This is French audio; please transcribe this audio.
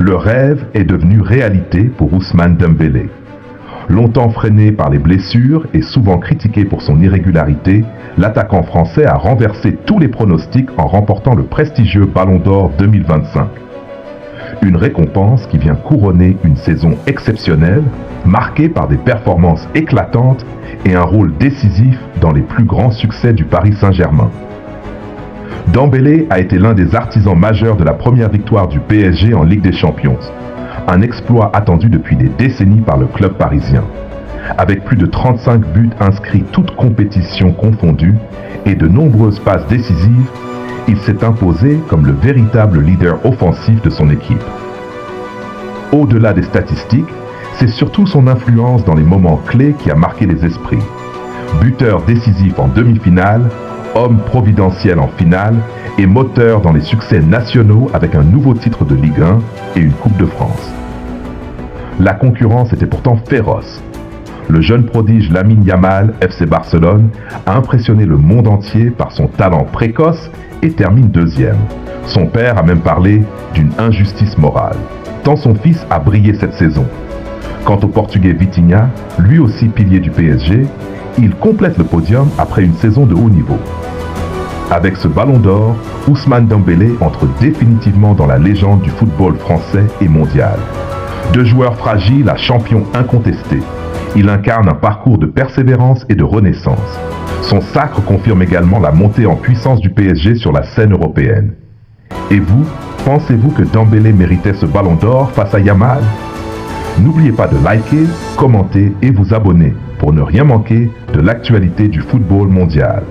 Le rêve est devenu réalité pour Ousmane Dembélé. Longtemps freiné par les blessures et souvent critiqué pour son irrégularité, l'attaquant français a renversé tous les pronostics en remportant le prestigieux Ballon d'Or 2025. Une récompense qui vient couronner une saison exceptionnelle, marquée par des performances éclatantes et un rôle décisif dans les plus grands succès du Paris Saint-Germain. Dembélé a été l'un des artisans majeurs de la première victoire du PSG en Ligue des Champions. Un exploit attendu depuis des décennies par le club parisien. Avec plus de 35 buts inscrits toutes compétitions confondues et de nombreuses passes décisives, il s'est imposé comme le véritable leader offensif de son équipe. Au-delà des statistiques, c'est surtout son influence dans les moments clés qui a marqué les esprits. Buteur décisif en demi-finale, homme providentiel en finale et moteur dans les succès nationaux avec un nouveau titre de Ligue 1 et une Coupe de France. La concurrence était pourtant féroce. Le jeune prodige Lamine Yamal, FC Barcelone, a impressionné le monde entier par son talent précoce et termine deuxième. Son père a même parlé d'une injustice morale, tant son fils a brillé cette saison. Quant au Portugais Vitinha, lui aussi pilier du PSG, il complète le podium après une saison de haut niveau. Avec ce ballon d'or, Ousmane Dembélé entre définitivement dans la légende du football français et mondial. De joueur fragile à champion incontesté, il incarne un parcours de persévérance et de renaissance. Son sacre confirme également la montée en puissance du PSG sur la scène européenne. Et vous, pensez-vous que Dembélé méritait ce ballon d'or face à Yamal? N'oubliez pas de liker, commenter et vous abonner pour ne rien manquer de l'actualité du football mondial.